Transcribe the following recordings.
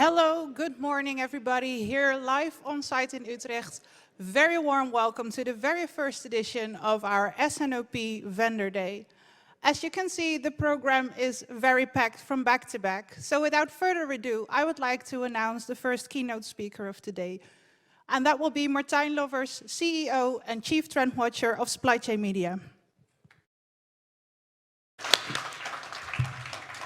Hello, good morning everybody, here live on site in Utrecht. Very warm welcome to the very first edition of our S&OP Vendor Day. As you can see, the program is very packed from back to back. So without further ado, I would like to announce the first keynote speaker of today. And that will be Martijn Lofvers, CEO and Chief Trend Watcher of Supply Chain Media.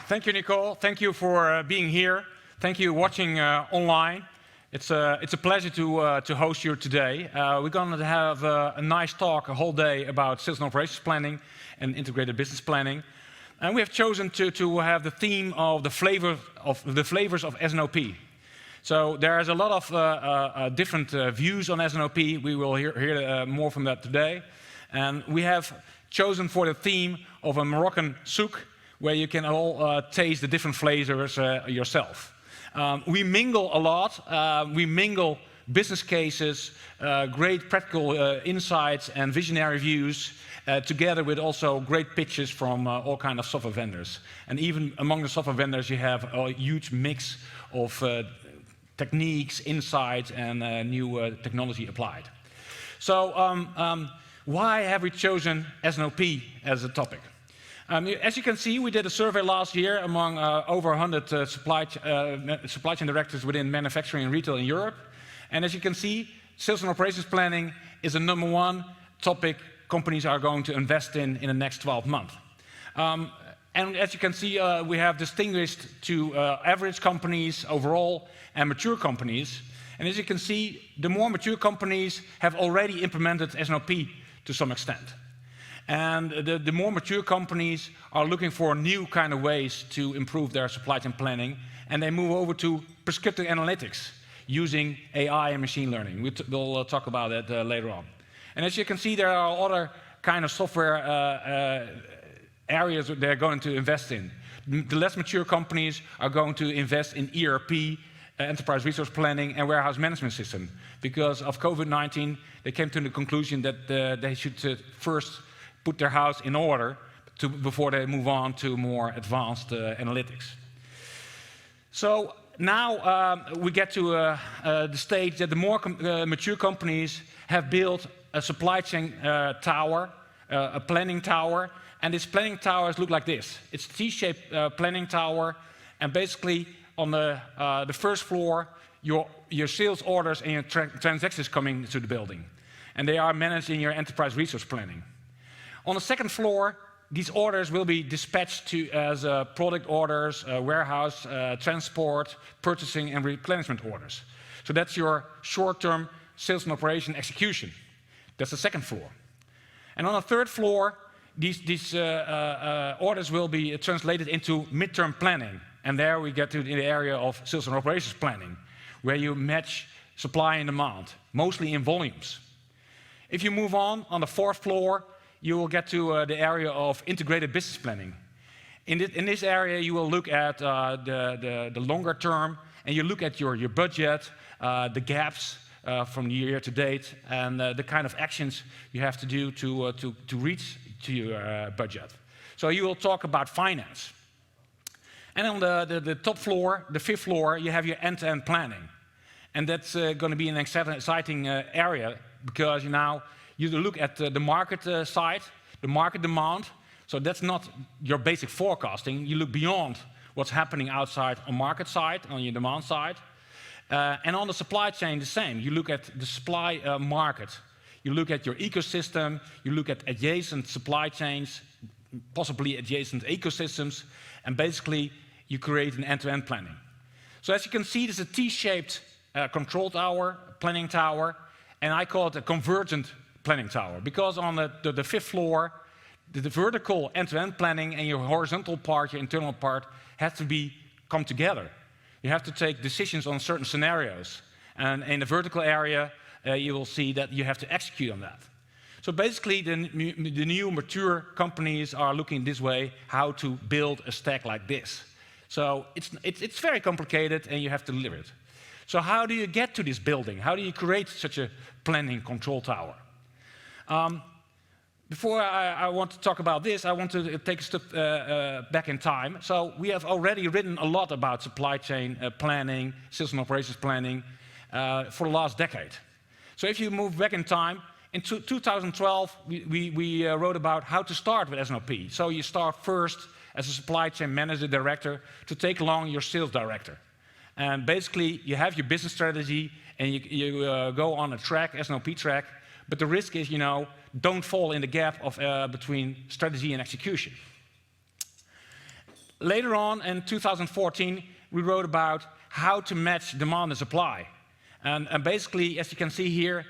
Thank you, Nicole. Thank you for being here. Thank you watching online. It's a pleasure to host you today. We're going to have a nice talk a whole day about sales and operations planning and integrated business planning. And we have chosen to have the theme of the flavors of S&OP. So there's a lot of different views on S&OP. We will hear more from that today. And we have chosen for the theme of a Moroccan souk, where you can all taste the different flavors yourself. We mingle a lot. We mingle business cases, great practical insights and visionary views, together with also great pitches from all kinds of software vendors. And even among the software vendors, you have a huge mix of techniques, insights, and new technology applied. So why have we chosen S&OP as a topic? As you can see, we did a survey last year among over 100 supply chain directors within manufacturing and retail in Europe. And as you can see, sales and operations planning is the #1 topic companies are going to invest in the next 12 months. And as you can see, we have distinguished to average companies overall and mature companies. And as you can see, the more mature companies have already implemented S&OP to some extent. And the more mature companies are looking for new kind of ways to improve their supply chain planning, and they move over to prescriptive analytics using AI and machine learning. We'll talk about that later on. And as you can see, there are other kind of software areas that they're going to invest in. The less mature companies are going to invest in ERP, enterprise resource planning, and warehouse management system. Because of COVID-19, they came to the conclusion that they should first put their house in order before they move on to more advanced analytics. So now we get to the stage that the more mature companies have built a supply chain tower, a planning tower, and these planning towers look like this. It's a T-shaped planning tower, and basically on the first floor, your sales orders and your transactions coming to the building, and they are managed in your enterprise resource planning. On the second floor, these orders will be dispatched as product orders, warehouse, transport, purchasing, and replenishment orders. So that's your short-term sales and operation execution. That's the second floor. And on the third floor, these orders will be translated into midterm planning. And there we get to the area of sales and operations planning, where you match supply and demand, mostly in volumes. If you move on the fourth floor, you will get to the area of integrated business planning. In this area, you will look at the longer term, and you look at your budget, the gaps from the year to date, and the kind of actions you have to do to reach to your budget. So you will talk about finance. And on the top floor, the fifth floor, you have your end-to-end planning. And that's going to be an exciting area, because you look at the market side, the market demand. So that's not your basic forecasting. You look beyond what's happening outside on market side, on your demand side. And on the supply chain, the same. You look at the supply market. You look at your ecosystem. You look at adjacent supply chains, possibly adjacent ecosystems. And basically, you create an end-to-end planning. So as you can see, there's a T-shaped control tower, planning tower. And I call it a convergent planning tower, because on the fifth floor, the vertical end-to-end planning and your horizontal part, your internal part, have to come together. You have to take decisions on certain scenarios. And in the vertical area, you will see that you have to execute on that. So basically, the new mature companies are looking this way, how to build a stack like this. So it's very complicated, and you have to deliver it. So how do you get to this building? How do you create such a planning control tower? Before I want to talk about this, I want to take a step back in time. So we have already written a lot about supply chain planning, sales and operations planning for the last decade. So if you move back in time, in 2012, we wrote about how to start with S&OP. So you start first as a supply chain manager director to take along your sales director. And basically, you have your business strategy and you go on a track, S&OP track, but the risk is, don't fall in the gap of, between strategy and execution. Later on, in 2014, we wrote about how to match demand and supply. And basically, as you can see here,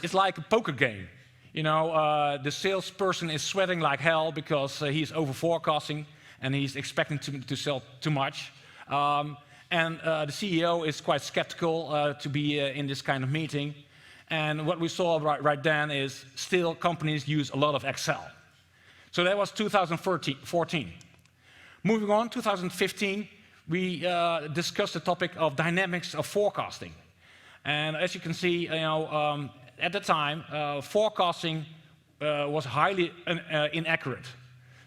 it's like a poker game. The salesperson is sweating like hell because he's over forecasting and he's expecting to sell too much. And the CEO is quite skeptical to be in this kind of meeting. And what we saw right then is still companies use a lot of Excel. So that was 2014. Moving on, 2015, we discussed the topic of dynamics of forecasting. And as you can see, at the time, forecasting was highly inaccurate.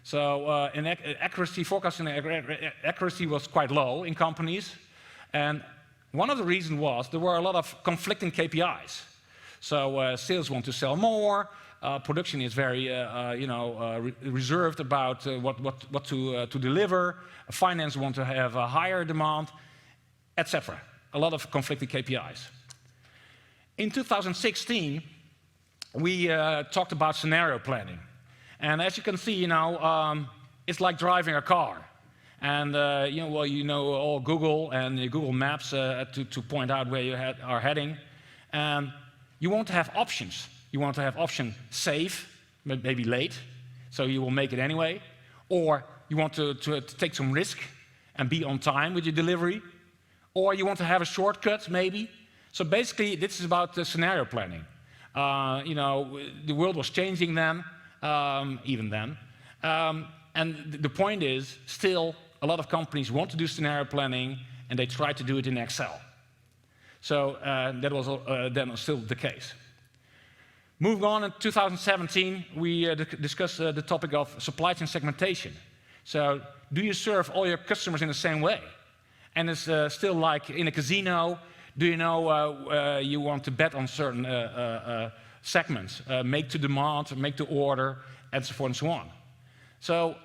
So forecasting accuracy was quite low in companies. And one of the reasons was there were a lot of conflicting KPIs. So sales want to sell more, production is very reserved about what to deliver, finance want to have a higher demand, etc. A lot of conflicting KPIs. In 2016, we talked about scenario planning. And as you can see, it's like driving a car. And all Google and Google Maps to point out where you are heading. You want to have options. You want to have option safe, maybe late, so you will make it anyway. Or you want to take some risk and be on time with your delivery. Or you want to have a shortcut, maybe. So basically, this is about the scenario planning. The world was changing then, even then. And the point is, still, a lot of companies want to do scenario planning, and they try to do it in Excel. So that was then still the case. Moving on, in 2017, we discussed the topic of supply chain segmentation. So do you serve all your customers in the same way? And it's still like in a casino, do you know you want to bet on certain segments, make to demand, make to order, and so forth and so on. So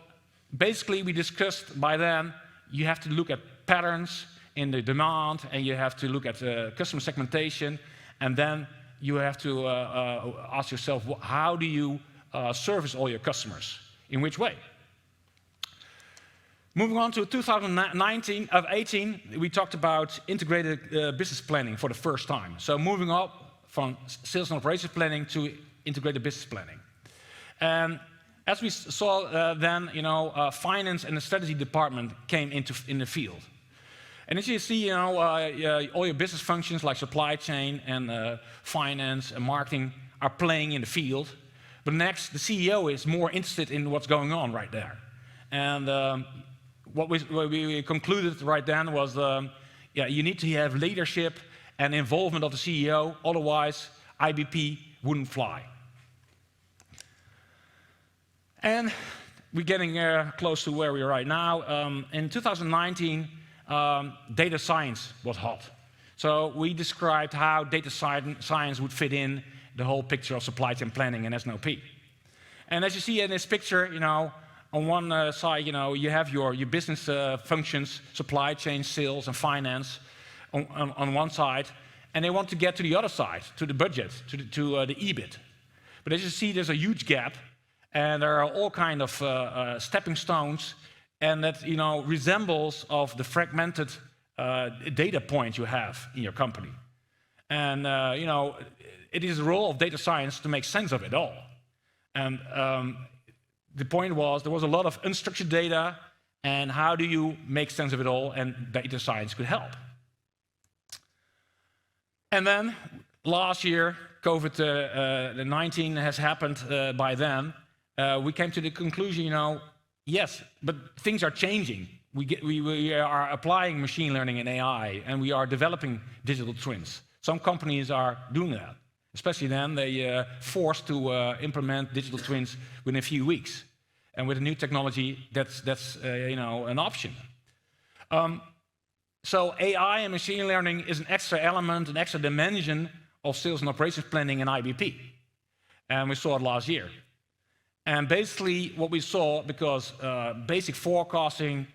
basically, we discussed by then, you have to look at patterns in the demand, and you have to look at customer segmentation, and then you have to ask yourself, how do you service all your customers? In which way? Moving on to 2018, we talked about integrated business planning for the first time. So moving up from sales and operations planning to integrated business planning. And as we saw then, finance and the strategy department came in the field. And as you see, all your business functions like supply chain and finance and marketing are playing in the field. But next, the CEO is more interested in what's going on right there. And what we concluded right then was, you need to have leadership and involvement of the CEO, otherwise IBP wouldn't fly. And we're getting close to where we are right now. In 2019, data science was hot. So we described how data science would fit in the whole picture of supply chain planning and S&OP. And as you see in this picture, on one side, you have your business functions, supply chain, sales, and finance on one side, and they want to get to the other side, to the budget, to the EBIT. But as you see, there's a huge gap, and there are all kind of stepping stones, and that resembles of the fragmented data points you have in your company. And it is the role of data science to make sense of it all. And the point was, there was a lot of unstructured data, and how do you make sense of it all, and data science could help. And then, last year, COVID-19 has happened by then. We came to the conclusion, yes, but things are changing. We are applying machine learning and AI, and we are developing digital twins. Some companies are doing that. Especially then, they forced to implement digital twins within a few weeks. And with the new technology, that's an option. So AI and machine learning is an extra element, an extra dimension of sales and operations planning in IBP. And we saw it last year. And basically what we saw, because basic forecasting,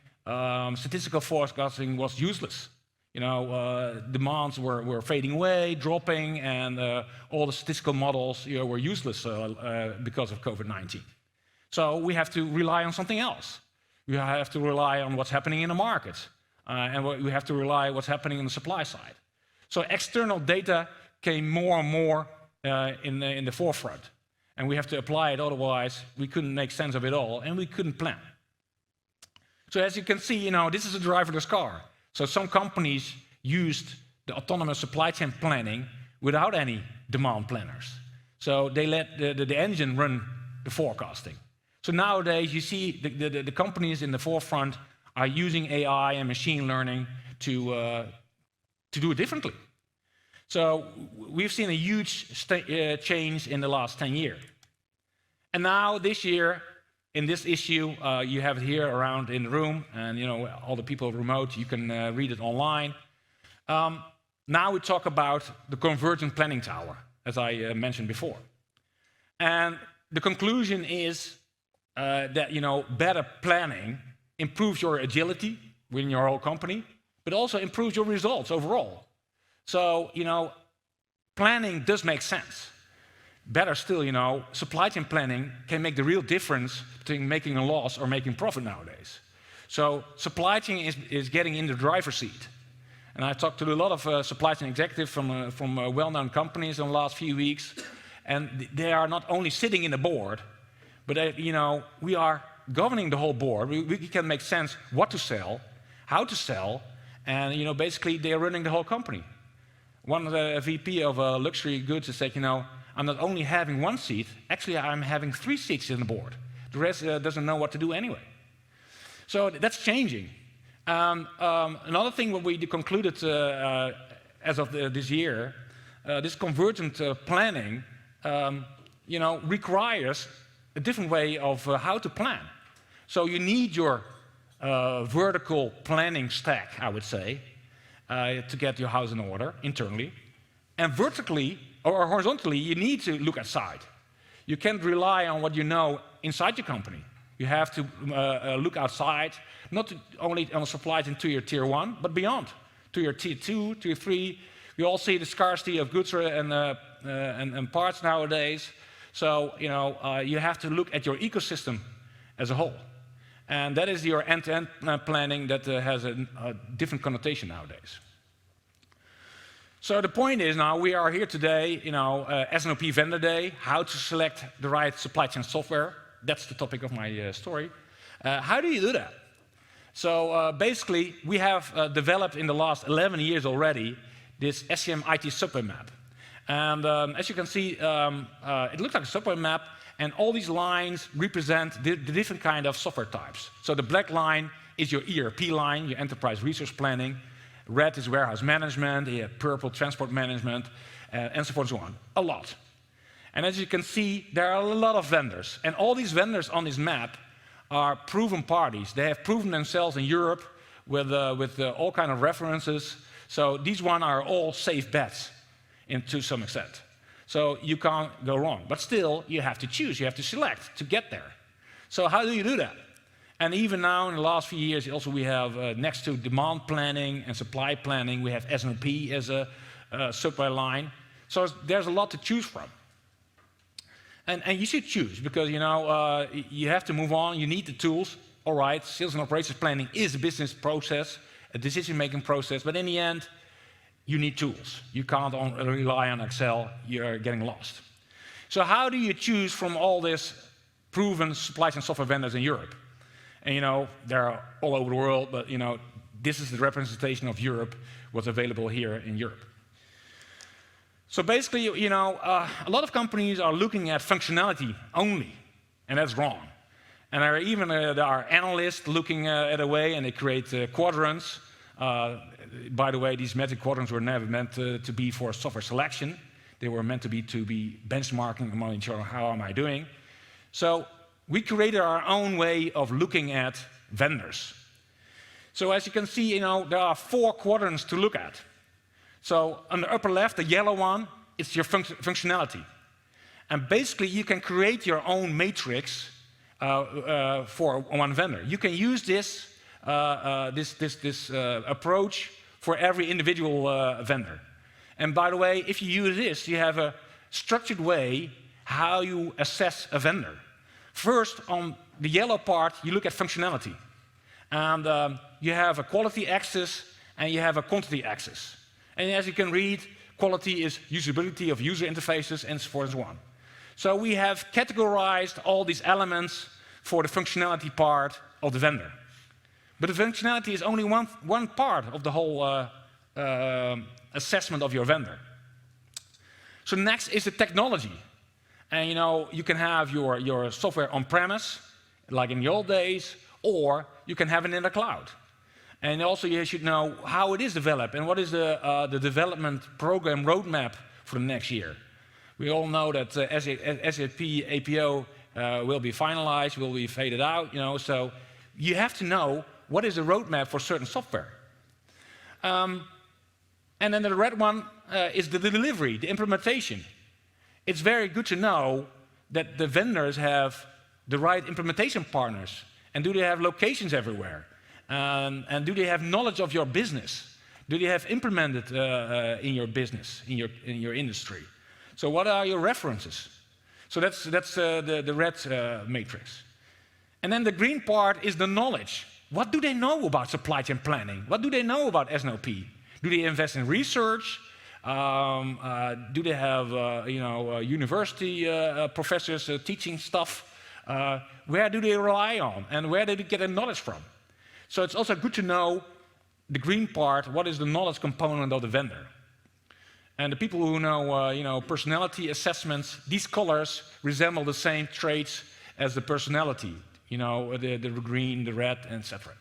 statistical forecasting was useless. Demands were fading away, dropping, and all the statistical models were useless because of COVID-19. So we have to rely on something else. We have to rely on what's happening in the market. And we have to rely on what's happening on the supply side. So external data came more and more in the forefront. And we have to apply it, otherwise we couldn't make sense of it all, and we couldn't plan. So as you can see, this is a driverless car. So some companies used the autonomous supply chain planning without any demand planners. So they let the engine run the forecasting. So nowadays you see the companies in the forefront are using AI and machine learning to do it differently. So we've seen a huge change in the last 10 years. And now this year, in this issue, you have it here around in the room, and all the people remote, you can read it online. Now we talk about the Convergent planning tower, as I mentioned before. And the conclusion is that better planning improves your agility within your whole company, but also improves your results overall. So, planning does make sense. Better still, supply chain planning can make the real difference between making a loss or making profit nowadays. So supply chain is getting in the driver's seat. And I talked to a lot of supply chain executives from well-known companies in the last few weeks, and they are not only sitting in the board, but we are governing the whole board. We can make sense what to sell, how to sell, and basically they are running the whole company. One of the VP of luxury goods said, I'm not only having one seat, actually I'm having 3 seats in the board. The rest doesn't know what to do anyway. So that's changing. Another thing what we concluded as of this year, this convergent planning, requires a different way of how to plan. So you need your vertical planning stack, I would say, to get your house in order internally. And vertically or horizontally, you need to look outside. You can't rely on what you know inside your company. You have to look outside, not only on supply chain to your tier 1, but beyond, to your tier 2, tier 3. We all see the scarcity of goods and parts nowadays. So you have to look at your ecosystem as a whole. And that is your end-to-end planning that has a different connotation nowadays. So the point is now we are here today, S&OP Vendor Day, how to select the right supply chain software. That's the topic of my story. How do you do that? So basically, we have developed in the last 11 years already this SCM IT subway map. And as you can see, it looks like a subway map, and all these lines represent the different kind of software types. So the black line is your ERP line, your enterprise resource planning. Red is warehouse management, you have purple transport management, and so forth and so on. A lot. And as you can see, there are a lot of vendors. And all these vendors on this map are proven parties. They have proven themselves in Europe with all kind of references. So these ones are all safe bets to some extent. So you can't go wrong. But still, you have to choose, you have to select to get there. So how do you do that? And even now, in the last few years, also we have, next to demand planning and supply planning, we have S&OP as a supply line. So there's a lot to choose from. And you should choose, because you have to move on, you need the tools. All right, sales and operations planning is a business process, a decision-making process, but in the end, you need tools. You can't rely on Excel, you're getting lost. So how do you choose from all this proven supply chain software vendors in Europe? And they're all over the world, but this is the representation of Europe, what's available here in Europe. So basically, a lot of companies are looking at functionality only, and that's wrong. And there are analysts looking at a way, and they create quadrants. By the way, these magic quadrants were never meant to be for software selection. They were meant to be benchmarking among each other. How am I doing? So we created our own way of looking at vendors. So as you can see, there are 4 quadrants to look at. So on the upper left, the yellow one, it's your functionality. And basically, you can create your own matrix for one vendor. You can use this approach for every individual vendor. And by the way, if you use this, you have a structured way how you assess a vendor. First, on the yellow part, you look at functionality. And you have a quality axis and you have a quantity axis. And as you can read, quality is usability of user interfaces and so forth and so on. So we have categorized all these elements for the functionality part of the vendor. But the functionality is only one part of the whole assessment of your vendor. So next is the technology. And you can have your software on-premise, like in the old days, or you can have it in the cloud. And also you should know how it is developed and what is the development program roadmap for the next year. We all know that SAP APO will be finalized, will be faded out, so you have to know what is the roadmap for certain software. And then the red one is the delivery, the implementation. It's very good to know that the vendors have the right implementation partners, and do they have locations everywhere? And do they have knowledge of your business? Do they have implemented in your business, in your industry? So what are your references? So that's the red matrix. And then the green part is the knowledge. What do they know about supply chain planning? What do they know about SNLP? Do they invest in research? Do they have university professors teaching stuff? Where do they rely on? And where do they get their knowledge from? So it's also good to know the green part, what is the knowledge component of the vendor. And the people who know, personality assessments, these colors resemble the same traits as the personality, the green, the red, etc.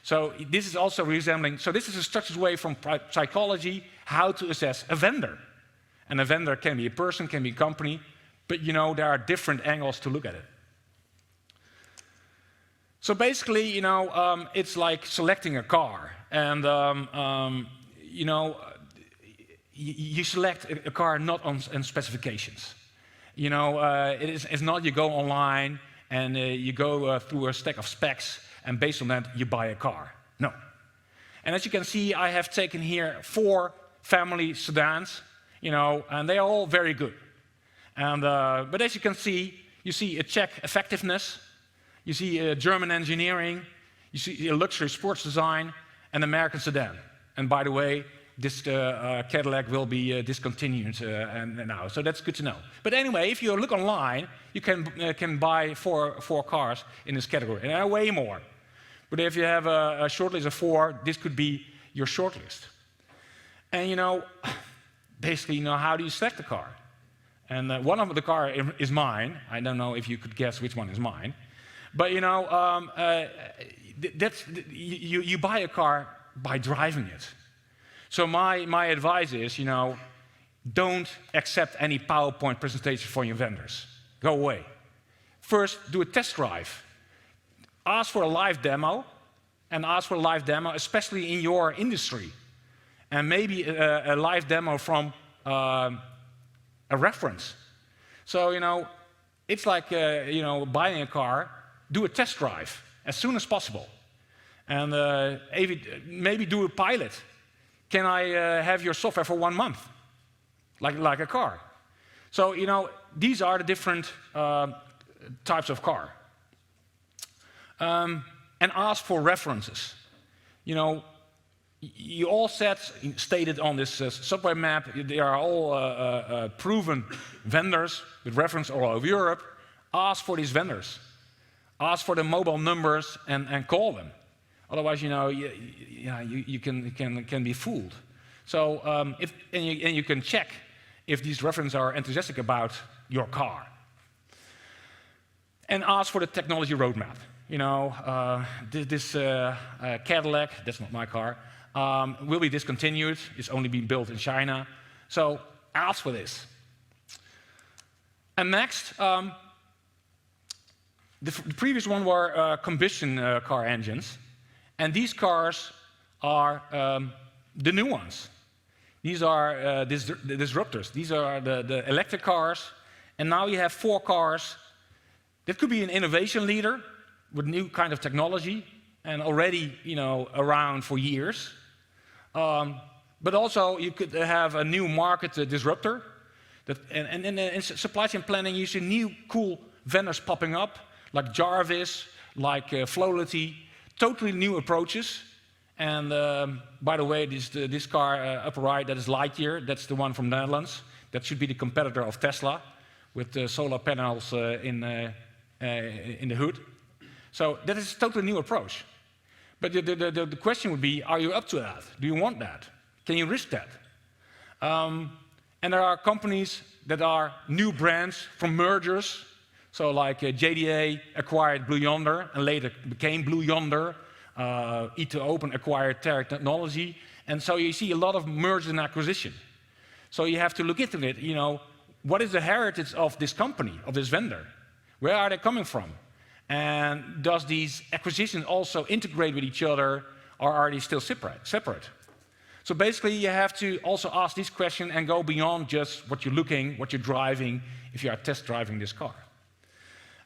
So this is also resembling, so this is a structured way from psychology how to assess a vendor. And a vendor can be a person, can be a company, but there are different angles to look at it. So basically, it's like selecting a car, and you select a car not on specifications. It's not you go online and you go through a stack of specs, and based on that you buy a car. No. And as you can see, I have taken here 4 family sedans, and they are all very good. And but as you can see, you see a Czech effectiveness. You see German engineering, you see a luxury sports design, and American sedan. And by the way, this Cadillac will be discontinued now, so that's good to know. But anyway, if you look online, you can buy four cars in this category, and there are way more. But if you have a shortlist of 4, this could be your shortlist. And basically, how do you select the car? And one of the car is mine. I don't know if you could guess which one is mine. But you buy a car by driving it. So my advice is, don't accept any PowerPoint presentation from your vendors. Go away. First, do a test drive. Ask for a live demo, especially in your industry, and maybe a live demo from a reference. So it's like buying a car. Do a test drive as soon as possible, and maybe do a pilot. Can I have your software for 1 month, like a car? So these are the different types of car. And ask for references. You all stated on this subway map, they are all proven vendors with reference all over Europe. Ask for these vendors. Ask for the mobile numbers and call them. Otherwise, you can be fooled. So you can check if these references are enthusiastic about your car. And ask for the technology roadmap. This Cadillac, that's not my car, will be discontinued. It's only being built in China. So ask for this. And next, the previous one were combustion car engines. And these cars are the new ones. These are the disruptors. These are the electric cars. And now you have 4 cars. That could be an innovation leader with new kind of technology and already, around for years. But also you could have a new market disruptor. And in supply chain planning, you see new cool vendors popping up, like Jarvis, like Flowlity, totally new approaches. And by the way, this car upper right, that is Lightyear. That's the one from the Netherlands. That should be the competitor of Tesla, with solar panels in the hood. So that is a totally new approach. But the question would be, are you up to that? Do you want that? Can you risk that? And there are companies that are new brands from mergers. So like JDA acquired Blue Yonder and later became Blue Yonder. E2Open acquired Terra Technology. And so you see a lot of mergers and acquisition. So you have to look into it, what is the heritage of this company, of this vendor? Where are they coming from? And does these acquisitions also integrate with each other, or are they still separate? So basically, you have to also ask this question and go beyond just what you're looking, what you're driving, if you are test driving this car.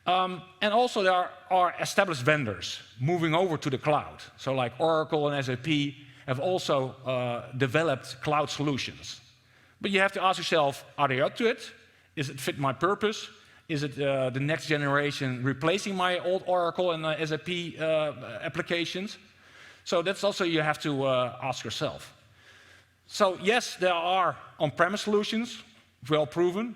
And also there are established vendors moving over to the cloud. So like Oracle and SAP have also developed cloud solutions. But you have to ask yourself, are they up to it? Is it fit my purpose? Is it the next generation replacing my old Oracle and SAP applications? So that's also you have to ask yourself. So yes, there are on-premise solutions, well proven.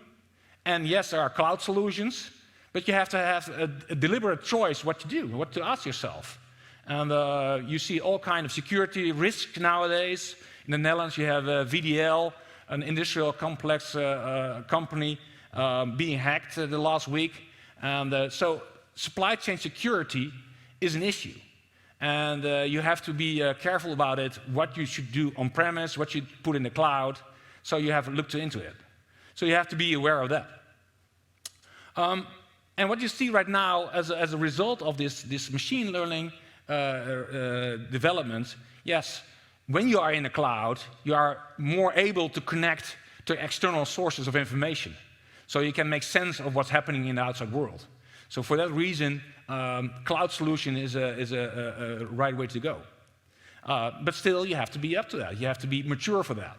And yes, there are cloud solutions. But you have to have a deliberate choice what to do, what to ask yourself. And you see all kinds of security risks nowadays. In the Netherlands, you have VDL, an industrial complex company, being hacked the last week. And so supply chain security is an issue. And you have to be careful about it, what you should do on-premise, what you put in the cloud. So you have to look into it. So you have to be aware of that. And what you see right now as a result of this machine learning development, yes, when you are in the cloud, you are more able to connect to external sources of information. So you can make sense of what's happening in the outside world. So for that reason, cloud solution is a right way to go. But still, you have to be up to that. You have to be mature for that.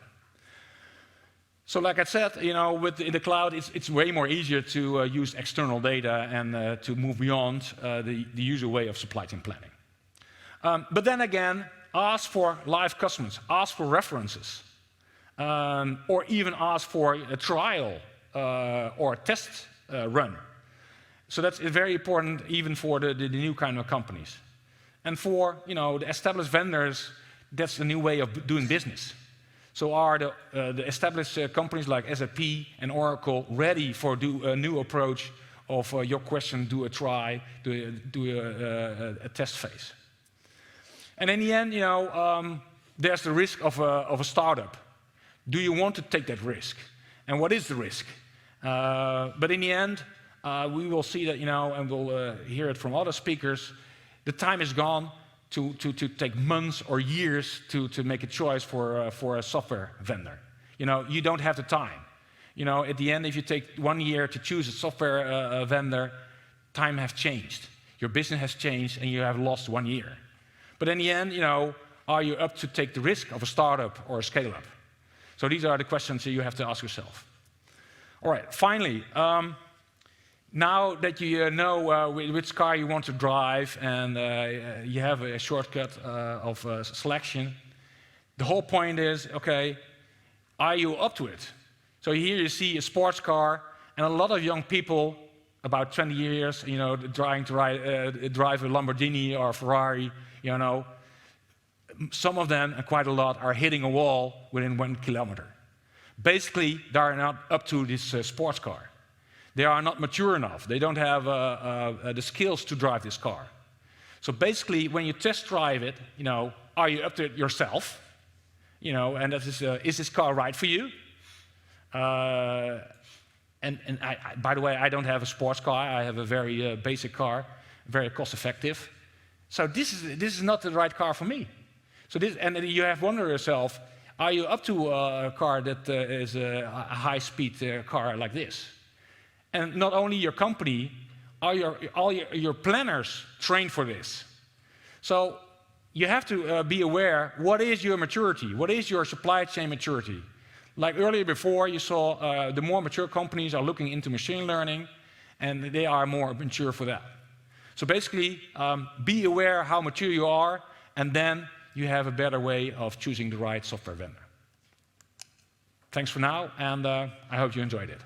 So like I said, in the cloud, it's way more easier to use external data and to move beyond the usual way of supply chain planning. But then again, ask for live customers, ask for references, or even ask for a trial or a test run. So that's very important even for the new kind of companies. And for the established vendors, that's the new way of doing business. So are the established companies like SAP and Oracle ready for a new approach of your question, do a try, do a test phase? And in the end, there's the risk of a startup. Do you want to take that risk? And what is the risk? But in the end, we will see that, and we'll hear it from other speakers, the time is gone to take months or years to make a choice for a software vendor. You don't have the time. At the end, if you take 1 year to choose a software vendor, time has changed. Your business has changed, and you have lost 1 year. But in the end, are you up to take the risk of a startup or a scale-up? So these are the questions that you have to ask yourself. All right, finally, now that you know which car you want to drive and you have a shortcut of selection, the whole point is, okay, are you up to it? So here you see a sports car, and a lot of young people, about 20 years, trying to drive a Lamborghini or a Ferrari, some of them, and quite a lot, are hitting a wall within 1 kilometer. Basically, they are not up to this sports car. They are not mature enough. They don't have the skills to drive this car. So basically, when you test drive it, are you up to it yourself? And that is this car right for you? By the way, I don't have a sports car. I have a very basic car, very cost-effective. So this is not the right car for me. So and you have wondered yourself, are you up to a car that is a high-speed car like this? And not only your company, are all your planners trained for this? So you have to be aware, what is your maturity? What is your supply chain maturity? Like earlier before, you saw the more mature companies are looking into machine learning, and they are more mature for that. So basically, be aware how mature you are, and then you have a better way of choosing the right software vendor. Thanks for now, and I hope you enjoyed it.